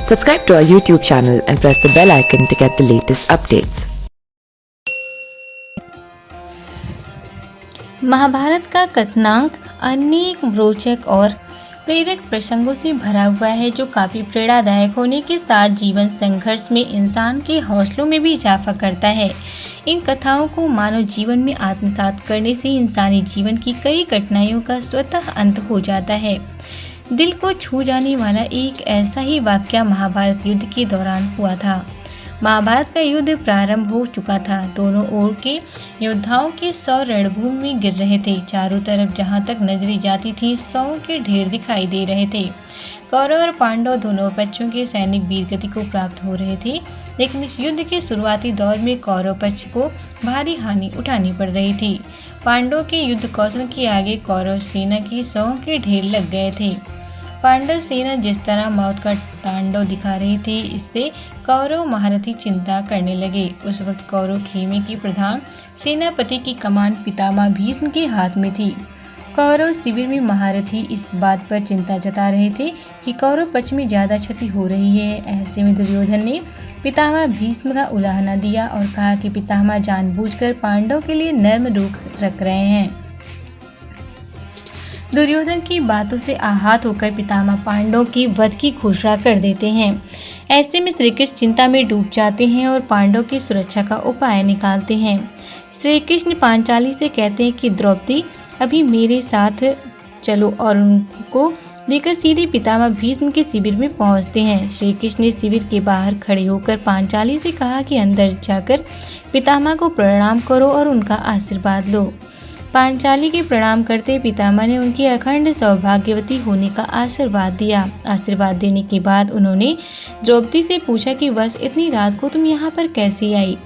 Subscribe to our YouTube channel and press the bell icon to get the latest updates. Mahabharat का कथनांक अनेक रोचक और प्रेरक प्रसंगों से भरा हुआ है, जो काफ़ी प्रेरणादायक होने के साथ जीवन संघर्ष में इंसान के हौसलों में भी इजाफा करता है। इन कथाओं को मानव जीवन में आत्मसात करने से इंसानी जीवन की कई कठिनाइयों का स्वतः अंत हो जाता है। दिल को छू जाने वाला एक ऐसा ही वाक़या महाभारत युद्ध के दौरान हुआ था। महाभारत का युद्ध प्रारंभ हो चुका था। दोनों ओर के योद्धाओं के 100 रणभूमि में गिर रहे थे। चारों तरफ जहां तक नजरें जाती थीं, 100 के ढेर दिखाई दे रहे थे। कौरव और पांडव दोनों पक्षों के सैनिक वीरगति को प्राप्त हो रहे थे, लेकिन इस युद्ध के शुरुआती दौर में कौरव पक्ष को भारी हानि उठानी पड़ रही थी। पांडवों के युद्ध कौशल के आगे कौरव सेना की 100 के ढेर लग गए थे। पांडव सेना जिस तरह मौत का तांडव दिखा रही थी, इससे कौरव महारथी चिंता करने लगे। उस वक्त कौरव खेमे के प्रधान सेनापति की कमान पितामह भीष्म के हाथ में थी। कौरव शिविर में महारथी इस बात पर चिंता जता रहे थे कि कौरव पक्ष में ज़्यादा क्षति हो रही है। ऐसे में दुर्योधन ने पितामह भीष्म का उलाहना दिया और कहा कि पितामह जानबूझकर पांडव के लिए नर्म रुख रख रहे हैं। दुर्योधन की बातों से आहत होकर पितामह पांडवों की वध की घोषणा कर देते हैं। ऐसे में श्री कृष्ण चिंता में डूब जाते हैं और पांडवों की सुरक्षा का उपाय निकालते हैं। श्री कृष्ण पांचाली से कहते हैं कि द्रौपदी अभी मेरे साथ चलो, और उनको लेकर सीधे पितामह भीष्म के शिविर में पहुंचते हैं। श्री कृष्ण ने शिविर के बाहर खड़े होकर पांचाली से कहा कि अंदर जाकर पितामह को प्रणाम करो और उनका आशीर्वाद लो। पांचाली के प्रणाम करते पितामह ने उनकी अखंड सौभाग्यवती होने का आशीर्वाद दिया। आशीर्वाद देने के बाद उन्होंने द्रौपदी से पूछा कि बस इतनी रात को तुम यहाँ पर कैसे आई?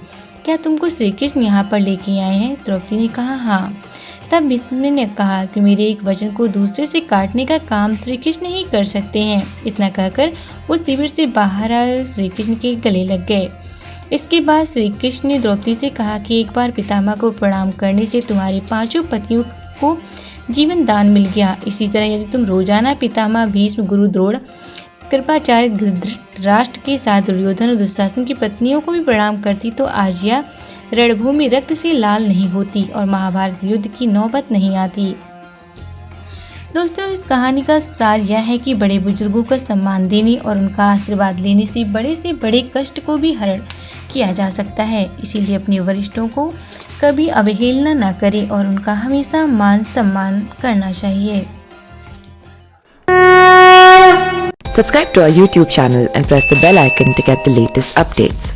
क्या तुमको श्री कृष्ण यहाँ पर लेके आए हैं? द्रौपदी ने कहा हाँ। तब भीष्म ने कहा कि मेरे एक वचन को दूसरे से काटने का काम श्री कृष्ण ही कर सकते हैं। इतना कहकर वो शिविर से बाहर आए, श्री कृष्ण के गले लग गए। इसके बाद श्री कृष्ण ने द्रौपदी से कहा कि एक बार पितामह को प्रणाम करने से तुम्हारे 5 पतियों को जीवन दान मिल गया। इसी तरह यदि तुम रोजाना पितामह भीष्म, गुरु द्रोण, कृपाचार्य, धृतराष्ट्र के साथ दुर्योधन और दुशासन की पत्नियों को भी प्रणाम करती तो आज यह रणभूमि रक्त से लाल नहीं होती और महाभारत युद्ध की नौबत नहीं आती। दोस्तों, इस कहानी का सार यह है कि बड़े बुजुर्गों का सम्मान देने और उनका आशीर्वाद लेने से बड़े कष्ट को भी हरण किया जा सकता है। इसीलिए अपने वरिष्ठों को कभी अवहेलना न करें और उनका हमेशा मान सम्मान करना चाहिए। Subscribe to our YouTube channel and press the bell icon to get the latest updates.